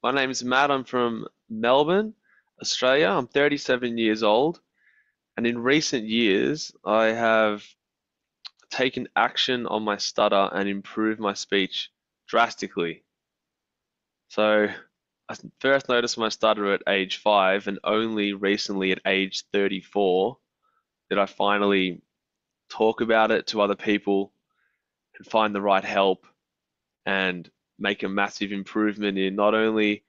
My name's Matt. I'm from Melbourne, Australia. I'm 37 years old, and in recent years, I have taken action on my stutter and improved my speech drastically. So, I first noticed my stutter at age 5, and only recently at age 34 did I finally talk about it to other people and find the right help and make a massive improvement in not only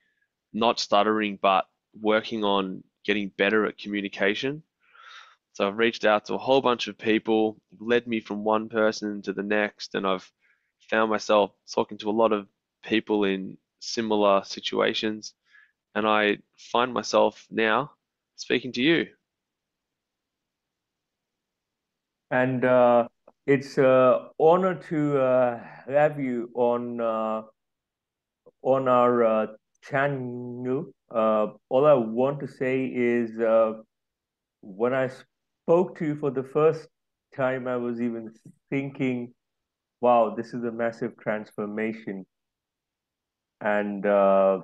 not stuttering, but working on getting better at communication. So I've reached out to a whole bunch of people, led me from one person to the next, and I've found myself talking to a lot of people in similar situations. And I find myself now speaking to you. And it's an honor to have you on our channel. All I want to say is when I spoke to you for the first time, I was even thinking, wow, this is a massive transformation. And I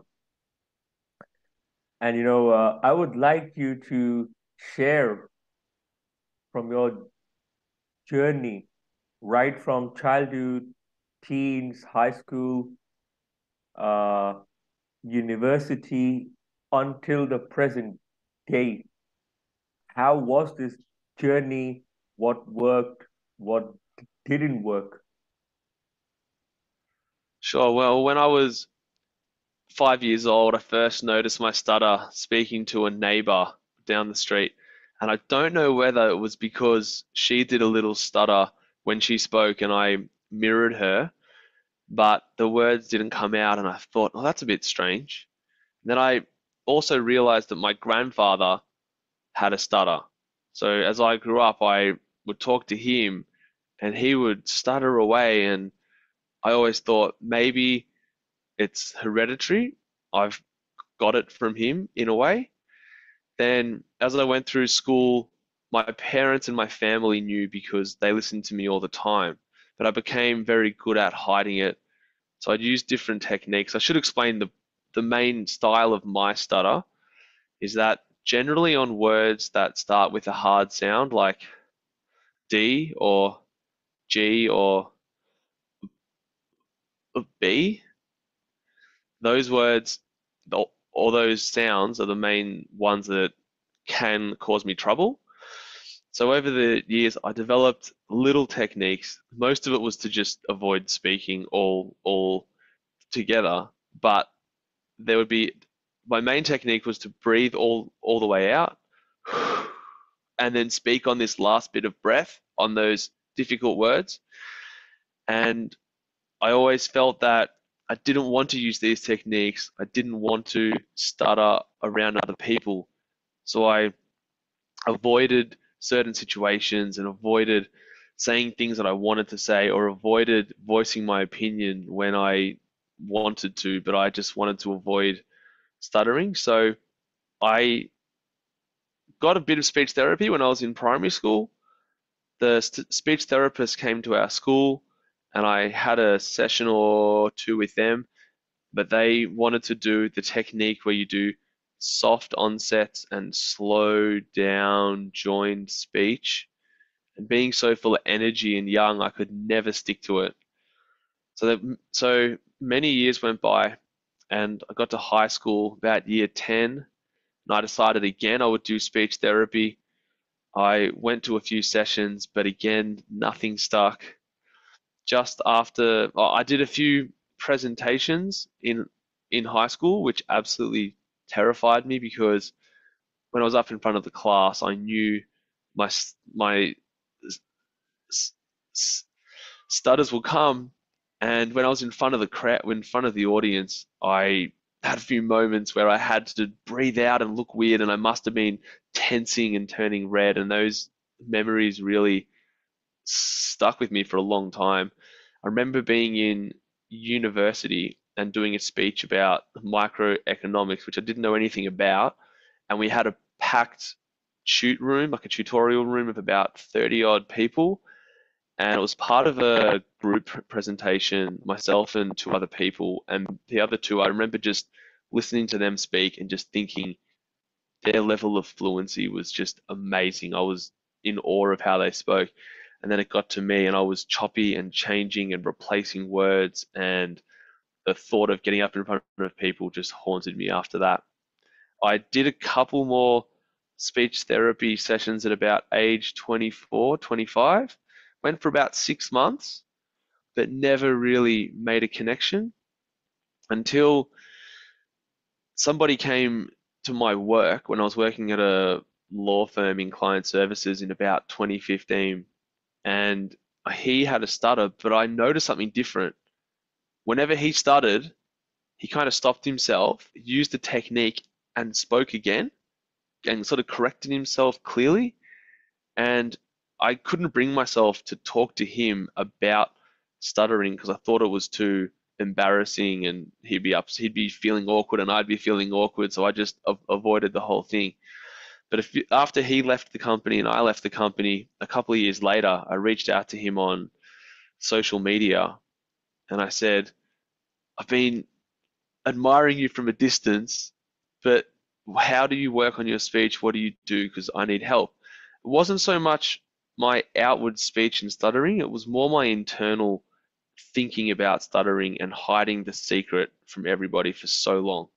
would like you to share from your journey, right from childhood, teens, high school, uh, university, until the present day. How was this journey? What worked? What didn't work? Sure, well, when I was 5 years old, I first noticed my stutter speaking to a neighbor down the street. And I don't know whether it was because she did a little stutter when she spoke and I mirrored her, but the words didn't come out. And I thought, oh, that's a bit strange. And then I also realized that my grandfather had a stutter. So as I grew up, I would talk to him and he would stutter away. And I always thought maybe it's hereditary. I've got it from him in a way. Then, as I went through school, my parents and my family knew because they listened to me all the time. But I became very good at hiding it. So I'd use different techniques. I should explain the main style of my stutter is that generally on words that start with a hard sound like D or G or B, those words all those sounds are the main ones that can cause me trouble. So over the years, I developed little techniques. Most of it was to just avoid speaking all together, but there would be my main technique was to breathe all the way out and then speak on this last bit of breath on those difficult words. And I always felt that I didn't want to use these techniques. I didn't want to stutter around other people. So I avoided certain situations and avoided saying things that I wanted to say or avoided voicing my opinion when I wanted to, but I just wanted to avoid stuttering. So I got a bit of speech therapy when I was in primary school. The speech therapist came to our school and I had a session or two with them, but they wanted to do the technique where you do soft onsets and slow down joined speech. And being so full of energy and young, I could never stick to it. So many years went by, and I got to high school about year 10, and I decided again I would do speech therapy. I went to a few sessions, but again, nothing stuck. Just after, I did a few presentations in high school, which absolutely terrified me because when I was up in front of the class, I knew my stutters will come. And when I was in front of the crowd, in front of the audience, I had a few moments where I had to breathe out and look weird, and I must have been tensing and turning red. And those memories really stuck with me for a long time. I remember being in university and doing a speech about microeconomics, which I didn't know anything about, and we had a packed shoot room, like a tutorial room of about 30 odd people, and it was part of a group presentation, myself and two other people, and the other two, I remember just listening to them speak and just thinking their level of fluency was just amazing. I was in awe of how they spoke. And then it got to me, and I was choppy and changing and replacing words. And the thought of getting up in front of people just haunted me after that. I did a couple more speech therapy sessions at about age 24, 25. Went for about 6 months, but never really made a connection until somebody came to my work when I was working at a law firm in client services in about 2015. And he had a stutter, but I noticed something different. Whenever he stuttered, he kind of stopped himself, used the technique, and spoke again and sort of corrected himself clearly. And I couldn't bring myself to talk to him about stuttering because I thought it was too embarrassing and he'd be feeling awkward and I'd be feeling awkward. So I just avoided the whole thing. But after he left the company and I left the company, a couple of years later, I reached out to him on social media and I said, I've been admiring you from a distance, but how do you work on your speech? What do you do? Because I need help. It wasn't so much my outward speech and stuttering, it was more my internal thinking about stuttering and hiding the secret from everybody for so long.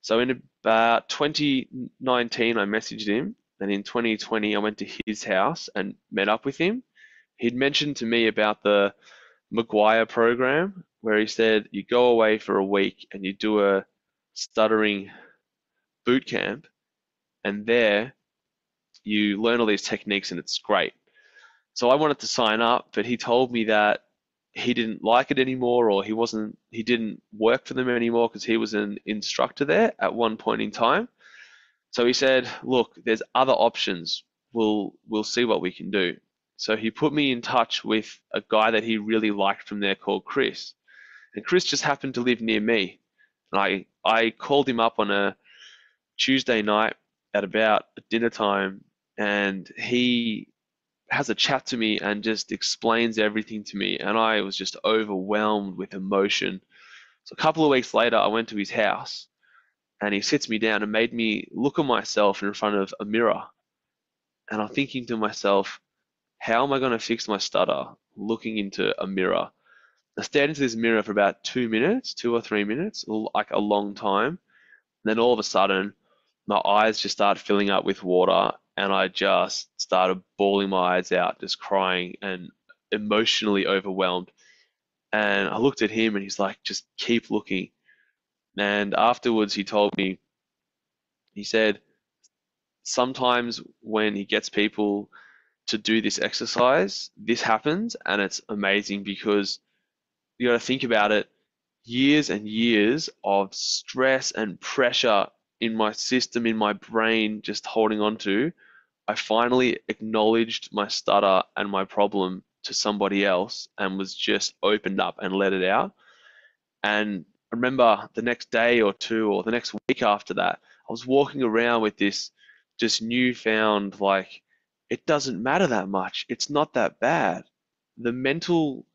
So in about 2019, I messaged him, and in 2020, I went to his house and met up with him. He'd mentioned to me about the Maguire program, where he said you go away for a week and you do a stuttering boot camp, and there you learn all these techniques, and it's great. So I wanted to sign up, but he told me that he didn't like it anymore, or he didn't work for them anymore because he was an instructor there at one point in time. So he said, "Look, there's other options. We'll see what we can do." So he put me in touch with a guy that he really liked from there called Chris. And Chris just happened to live near me. And I called him up on a Tuesday night at about dinner time, and he has a chat to me and just explains everything to me. And I was just overwhelmed with emotion. So a couple of weeks later, I went to his house and he sits me down and made me look at myself in front of a mirror. And I'm thinking to myself, how am I going to fix my stutter looking into a mirror? I stared into this mirror for about 2 minutes, 2 or 3 minutes, like a long time. And then all of a sudden, my eyes just started filling up with water and I just started bawling my eyes out, just crying and emotionally overwhelmed. And I looked at him and he's like, just keep looking. And afterwards, he told me, he said, sometimes when he gets people to do this exercise, this happens and it's amazing because you got to think about it. Years and years of stress and pressure in my system, in my brain, just holding on to. I finally acknowledged my stutter and my problem to somebody else and was just opened up and let it out. And I remember the next day or two or the next week after that, I was walking around with this just newfound, like, it doesn't matter that much. It's not that bad. The mental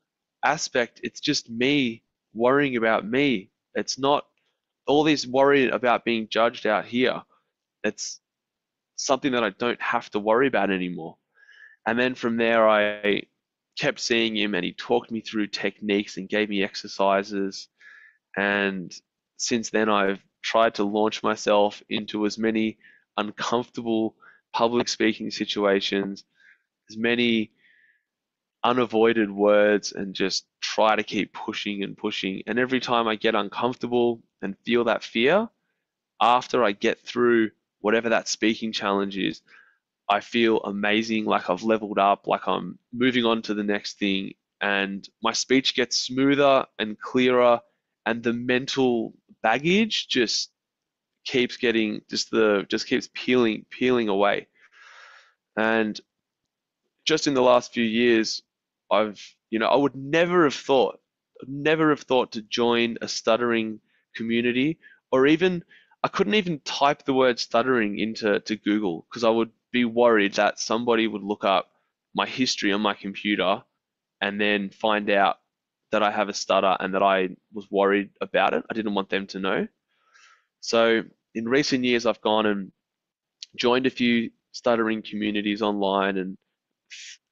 aspect, it's just me worrying about me. It's not all this worry about being judged out here. It's something that I don't have to worry about anymore. And then from there, I kept seeing him and he talked me through techniques and gave me exercises. And since then, I've tried to launch myself into as many uncomfortable public speaking situations, as many unavoided words, and just try to keep pushing and pushing. And every time I get uncomfortable and feel that fear, after I get through whatever that speaking challenge is, I feel amazing, like I've leveled up, like I'm moving on to the next thing, and my speech gets smoother and clearer, and the mental baggage just keeps peeling away. And just in the last few years, I would never have thought to join a stuttering community, or even I couldn't even type the word stuttering into Google because I would be worried that somebody would look up my history on my computer and then find out that I have a stutter and that I was worried about it. I didn't want them to know. So in recent years, I've gone and joined a few stuttering communities online and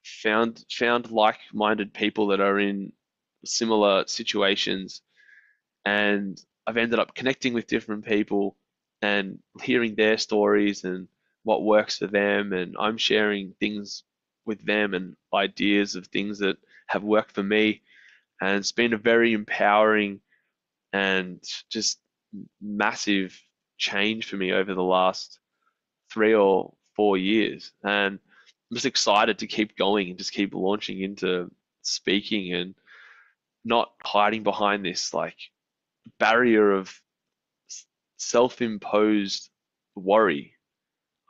found like-minded people that are in similar situations, and I've ended up connecting with different people and hearing their stories and what works for them, and I'm sharing things with them and ideas of things that have worked for me, and it's been a very empowering and just massive change for me over the last 3 or 4 years. And I'm just excited to keep going and just keep launching into speaking and not hiding behind this like barrier of self-imposed worry.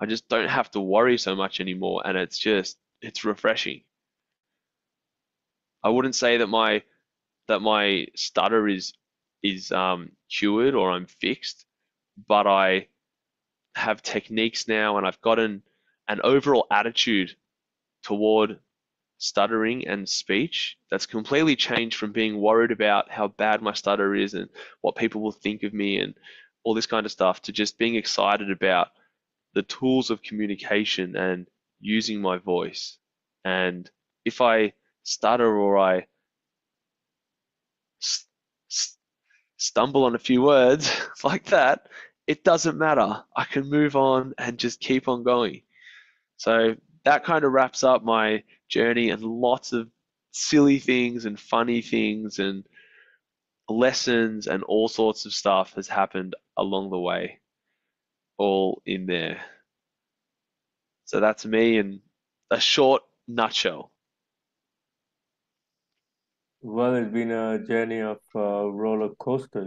I just don't have to worry so much anymore, and it's refreshing. I wouldn't say that my stutter is cured or I'm fixed, but I have techniques now, and I've gotten an overall attitude toward stuttering and speech that's completely changed from being worried about how bad my stutter is and what people will think of me and all this kind of stuff to just being excited about the tools of communication and using my voice. And if I stutter or I s- s- stumble on a few words like that, it doesn't matter. I can move on and just keep on going. So that kind of wraps up my journey, and lots of silly things and funny things and lessons and all sorts of stuff has happened along the way, all in there. So that's me in a short nutshell. Well, it's been a journey of roller coaster,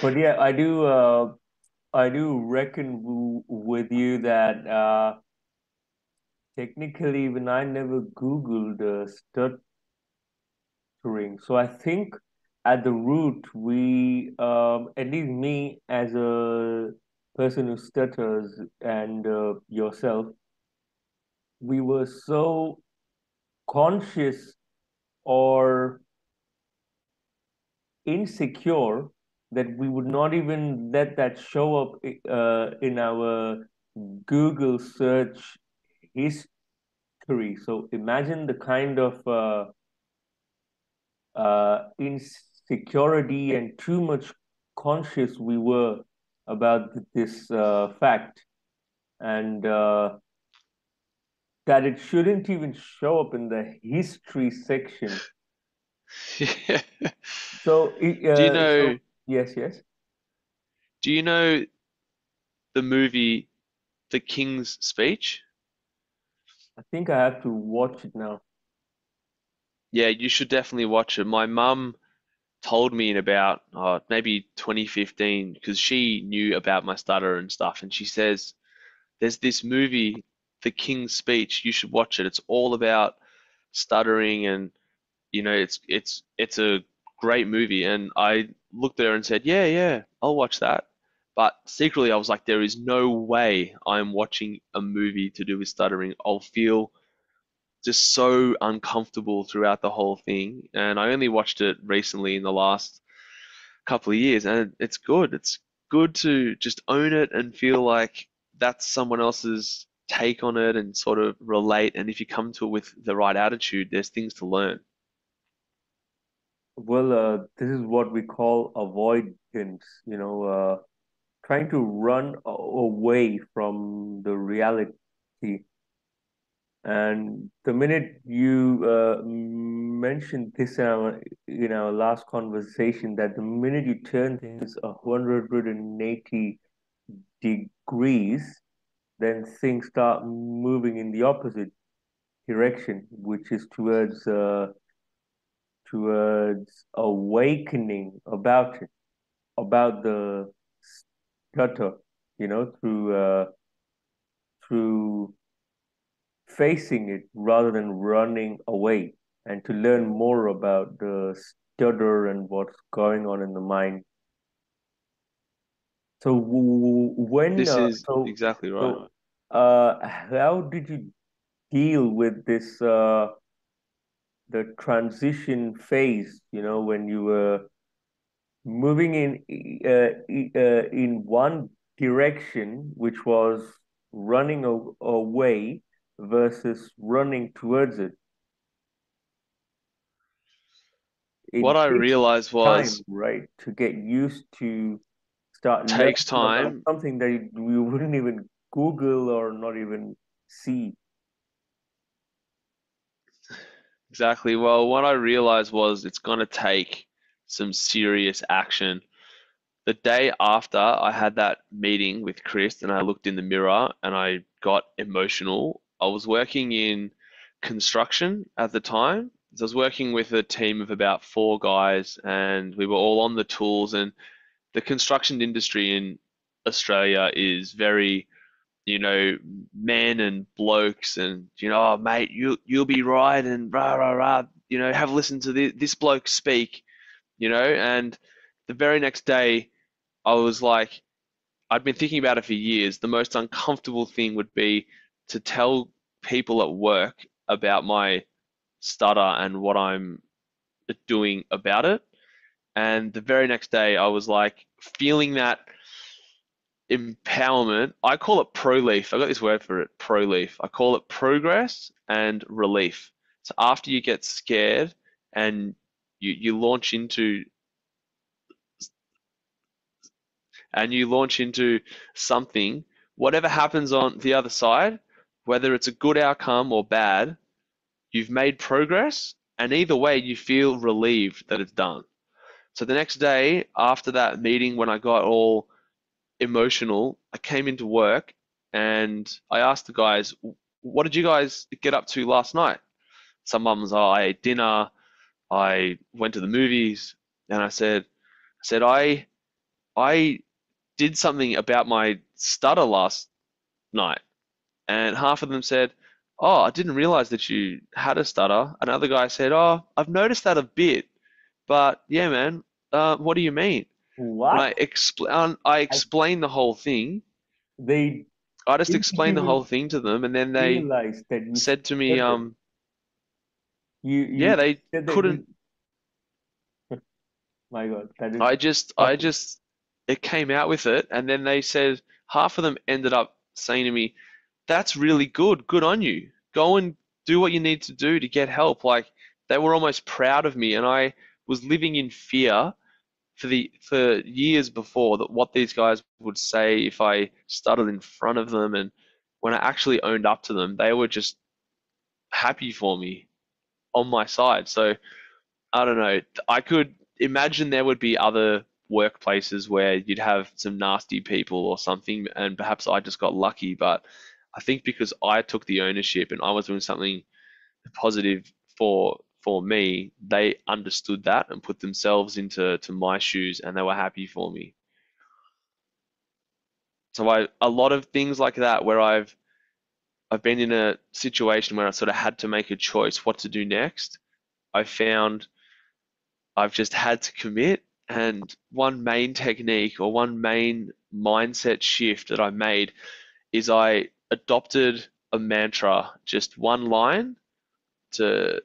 but yeah, I do reckon with you that technically, even I never Googled stuttering. So I think at the root, at least me as a person who stutters and yourself, we were so conscious or insecure that we would not even let that show up in our Google search history. So imagine the kind of insecurity and too much conscious we were about this fact, and that it shouldn't even show up in the history section. Yeah. So, Do you know yes, yes. do you know the movie The King's Speech? I think I have to watch it now. Yeah, you should definitely watch it. My mum told me in about maybe 2015 because she knew about my stutter and stuff, and she says there's this movie, The King's Speech. You should watch it. It's all about stuttering, and it's a great movie. And I looked at her and said, yeah, yeah, I'll watch that. But secretly, I was like, there is no way I'm watching a movie to do with stuttering. I'll feel just so uncomfortable throughout the whole thing. And I only watched it recently in the last couple of years, and it's good. It's good to just own it and feel like that's someone else's take on it and sort of relate. And if you come to it with the right attitude, there's things to learn. Well, this is what we call avoidance, trying to run away from the reality. And the minute you mentioned this in our last conversation, that the minute you turn things 180 degrees, then things start moving in the opposite direction, which is towards awakening about the stutter, through facing it rather than running away, and to learn more about the stutter and what's going on in the mind. So when This is so exactly right. so how did you deal with this the transition phase? When you were moving in one direction, which was running away versus running towards it. It What I takes realized was time, right, to get used to start takes learning about time. something that you wouldn't even Google or not even see. Exactly. Well, what I realized was it's going to take some serious action. The day after I had that meeting with Chris and I looked in the mirror and I got emotional, I was working in construction at the time. So I was working with a team of about four guys and we were all on the tools. And the construction industry in Australia is very, men and blokes and, oh, mate, you'll be right and rah, rah, rah, have listened to this bloke speak, and the very next day I was like, I'd been thinking about it for years. The most uncomfortable thing would be to tell people at work about my stutter and what I'm doing about it. And the very next day, I was like feeling that empowerment. I call it pro-leaf. I got this word for it, pro-leaf. I call it progress and relief. So after you get scared and you launch into something, whatever happens on the other side, whether it's a good outcome or bad, you've made progress, and either way, you feel relieved that it's done. So the next day, after that meeting, when I got all emotional, I came into work and I asked the guys, "What did you guys get up to last night?" Some mums, oh, I ate dinner, I went to the movies, and I said, I did something about my stutter last night. And half of them said, "Oh, I didn't realize that you had a stutter." Another guy said, "Oh, I've noticed that a bit, but yeah, man, what do you mean?" And What? I I, explained the whole thing. they I just didn't explained the even whole thing to them, and then they realize that you said to me, said that. You "Yeah, they said that couldn't." you. My God, that is I shocking. just, it came out with it, and then they said half of them ended up saying to me, "That's really good. Good on you. Go and do what you need to do to get help." Like they were almost proud of me, and I was living in fear for years before that what these guys would say if I stuttered in front of them, and when I actually owned up to them, they were just happy for me on my side. So I don't know. I could imagine there would be other workplaces where you'd have some nasty people or something, and perhaps I just got lucky. But I think because I took the ownership and I was doing something positive for me, they understood that and put themselves into my shoes, and they were happy for me. So a lot of things like that where I've been in a situation where I sort of had to make a choice what to do next. I found I've just had to commit. And one main technique or one main mindset shift that I made is I adopted a mantra, just one line to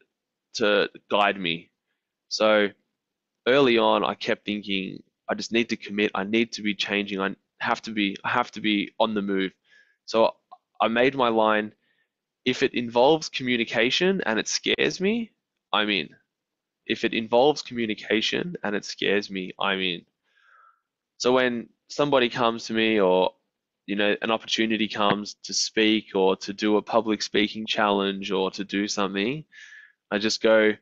guide me. So early on, I kept thinking, I just need to commit. I need to be changing. I have to be on the move. So I made my line, if it involves communication and it scares me, I'm in. If it involves communication and it scares me, I'm in. So when somebody comes to me or an opportunity comes to speak or to do a public speaking challenge or to do something, I just go,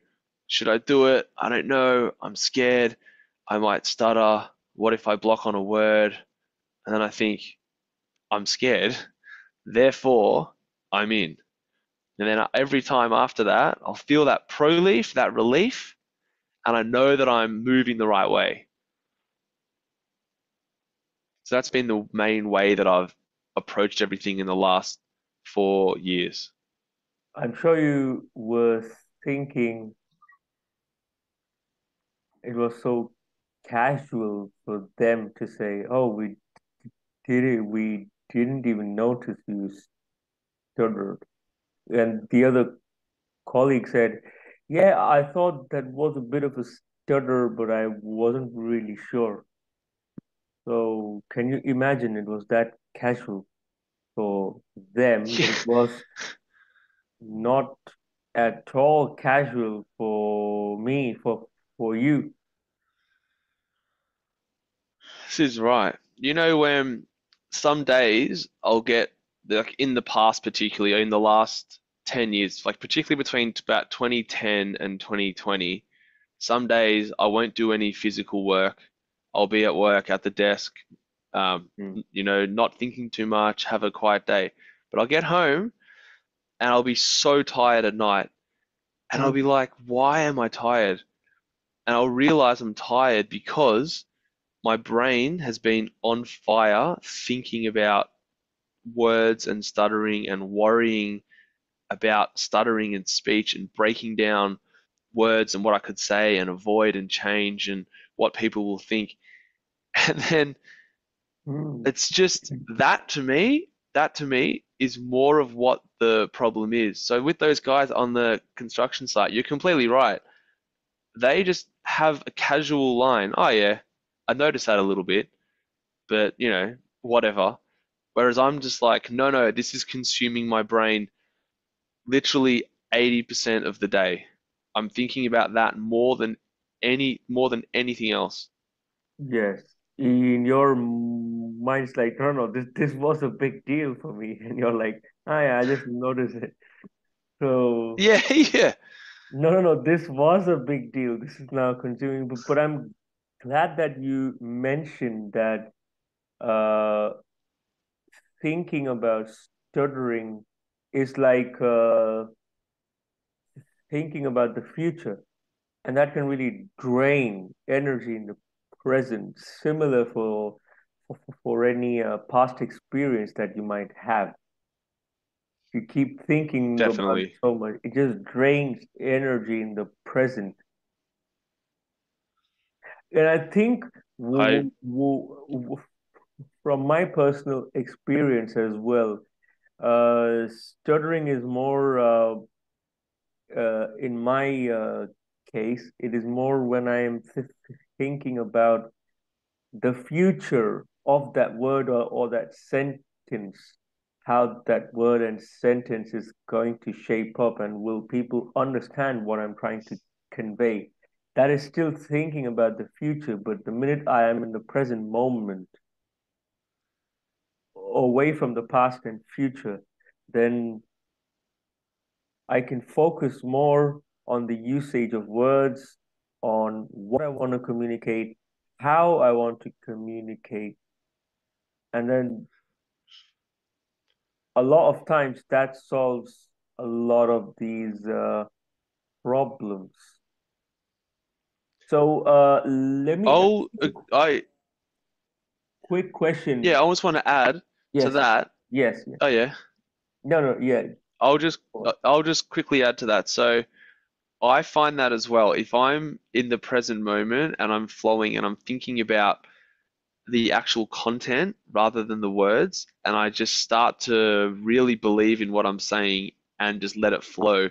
should I do it? I don't know. I'm scared. I might stutter. What if I block on a word? And then I think, I'm scared. Therefore, I'm in. And then every time after that, I'll feel that pro-leaf, that relief, and I know that I'm moving the right way. So that's been the main way that I've approached everything in the last 4 years. I'm sure you were thinking it was so casual for them to say, "Oh, we did it. We didn't even notice you stuttered." And the other colleague said, "Yeah, I thought that was a bit of a stutter, but I wasn't really sure. So can you imagine it was that casual for them, but it Yeah, was not at all casual for me, for you. this is right. You know, when some days I'll get, like in the past, particularly, or in the last 10 years, like particularly between about 2010 and 2020, some days I won't do any physical work. I'll be at work at the desk, um, Mm. not thinking too much, have a quiet day. But I'll get home and I'll be so tired at night. And I'll be Mm. like, why am I tired? And I'll realize I'm tired because my brain has been on fire thinking about words and stuttering and worrying about stuttering and speech and breaking down words and what I could say and avoid and change and what people will think. And then Mm. it's just that to me is more of what the problem is. So with those guys on the construction site, you're completely right. They just have a casual line. Oh yeah, I noticed that a little bit, but whatever. Whereas I'm just like, no, no, this is consuming my brain literally 80% of the day. I'm thinking about that more than anything else. Yes. In your mind's like, no, no, this was a big deal for me, and you're like, ah, yeah, I just noticed it. So Yeah, yeah. no, no, no, this was a big deal. This is now consuming, but I'm glad that you mentioned that uh, thinking about stuttering is like thinking about the future, and that can really drain energy in the present, similar for any past experience that you might have. You keep thinking about it Definitely. so much, it just drains energy in the present. And I think I from my personal experience as well, stuttering is more, in my case, it is more when I am thinking about the future of that word or that sentence, how that word and sentence is going to shape up, and will people understand what I'm trying to convey? That is still thinking about the future, but the minute I am in the present moment, away from the past and future, then I can focus more on the usage of words, on what I want to communicate, how I want to communicate, and then a lot of times that solves a lot of these problems. So let me ask oh you a I quick question. yeah, I almost want to add to Yes, that. yes, yes. Oh yeah. No, no, yeah. I'll just quickly add to that. So I find that as well. If I'm in the present moment and I'm flowing and I'm thinking about the actual content rather than the words, and I just start to really believe in what I'm saying and just let it flow,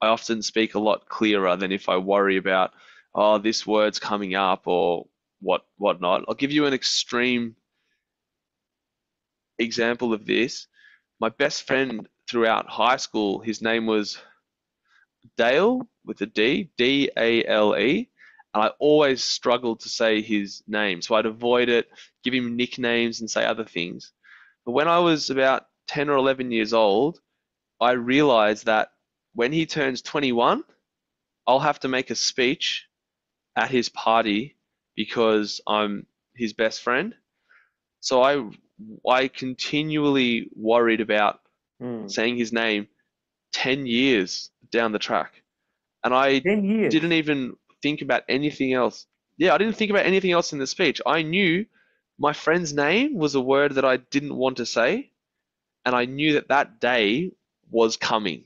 I often speak a lot clearer than if I worry about, oh, this word's coming up or whatnot. I'll give you an extreme example of this. My best friend throughout high school, his name was Dale with a D, Dale. And I always struggled to say his name. So I'd avoid it, give him nicknames and say other things. But when I was about 10 or 11 years old, I realized that when he turns 21, I'll have to make a speech at his party because I'm his best friend. So I continually worried about Hmm. saying his name 10 years down the track. And I 10 years. didn't even think about anything else. Yeah, I didn't think about anything else in the speech. I knew my friend's name was a word that I didn't want to say, and I knew that that day was coming.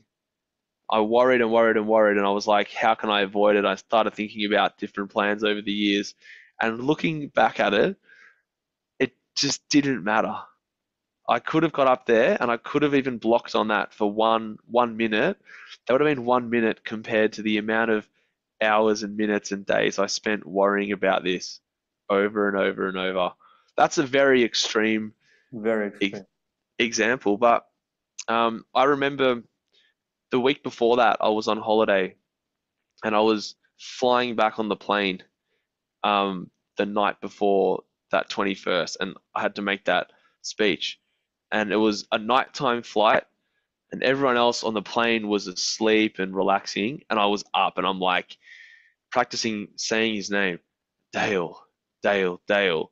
I worried and worried and worried, and I was like, how can I avoid it? I started thinking about different plans over the years, and looking back at it, it just didn't matter. I could have got up there and I could have even blocked on that for one minute. That would have been 1 minute compared to the amount of hours and minutes and days I spent worrying about this over and over and over. That's a very extreme Very e extreme. example, but I remember the week before that I was on holiday and I was flying back on the plane the night before that 21st, and I had to make that speech. And it was a nighttime flight, and everyone else on the plane was asleep and relaxing, and I was up, and I'm like practicing saying his name, Dale, Dale, Dale,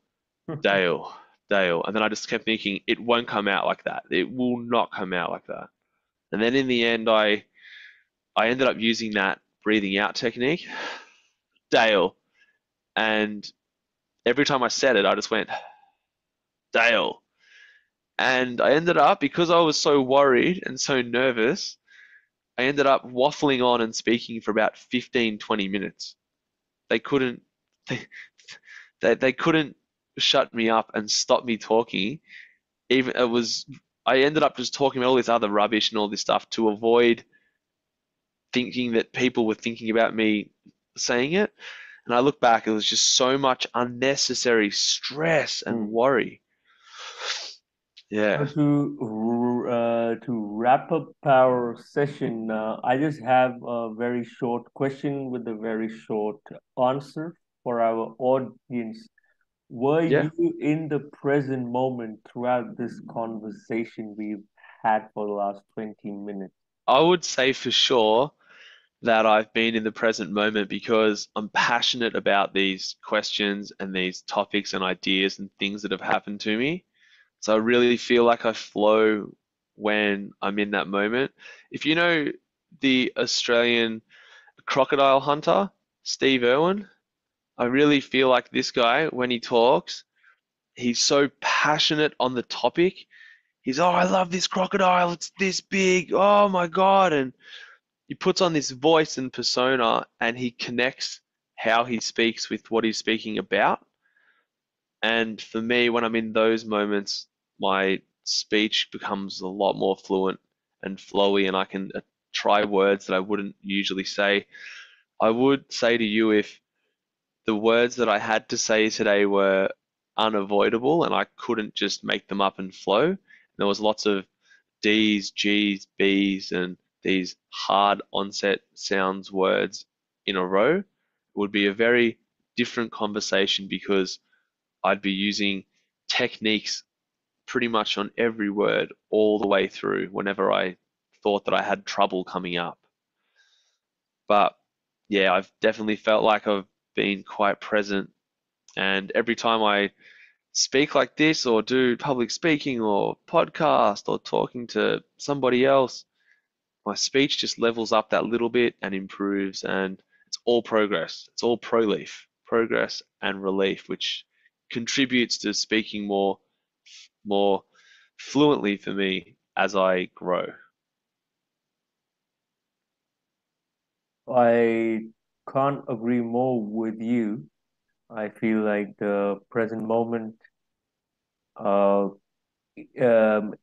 Dale, Dale, and then I just kept thinking it won't come out like that. It will not come out like that. And then in the end, I ended up using that breathing out technique, Dale, and every time I said it, I just went Dale. And I ended up, because I was so worried and so nervous, I ended up waffling on and speaking for about 15, 20 minutes. They couldn't, they, they couldn't shut me up and stop me talking. Even it was, I ended up just talking about all this other rubbish and all this stuff to avoid thinking that people were thinking about me saying it. And I look back, it was just so much unnecessary stress and Hmm. worry. So Yeah. to wrap up our session, I just have a very short question with a very short answer for our audience. Were Yeah. you in the present moment throughout this conversation we've had for the last 20 minutes? I would say for sure that I've been in the present moment because I'm passionate about these questions and these topics and ideas and things that have happened to me. So I really feel like I flow when I'm in that moment. If you know the Australian crocodile hunter, Steve Irwin, I really feel like this guy, when he talks, he's so passionate on the topic. He's, oh, I love this crocodile. It's this big. Oh my God. And he puts on this voice and persona and he connects how he speaks with what he's speaking about. And for me, when I'm in those moments, my speech becomes a lot more fluent and flowy, and I can try words that I wouldn't usually say. I would say to you if the words that I had to say today were unavoidable and I couldn't just make them up and flow. There was lots of D's, G's, B's, and these hard onset sounds words in a row. It would be a very different conversation because I'd be using techniques pretty much on every word all the way through whenever I thought that I had trouble coming up. But yeah, I've definitely felt like I've been quite present. And every time I speak like this or do public speaking or podcast or talking to somebody else, my speech just levels up that little bit and improves, and it's all progress. It's all progress and relief, which contributes to speaking more fluently for me as I grow. I can't agree more with you. I feel like the present moment uh,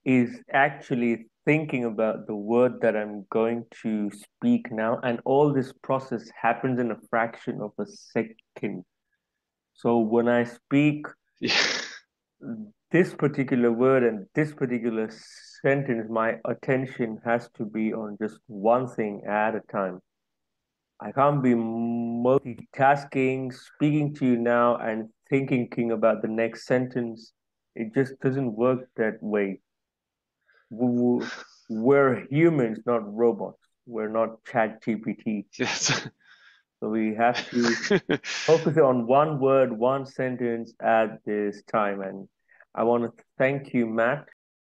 is actually thinking about the word that I'm going to speak now, and all this process happens in a fraction of a second. So when I speak Yeah. this particular word and this particular sentence, my attention has to be on just one thing at a time. I can't be multitasking, speaking to you now and thinking about the next sentence. It just doesn't work that way. W- We're humans, not robots. We're not Chat GPT. Yes. So we have to focus on one word, one sentence at this time. And I want to thank you, Matt,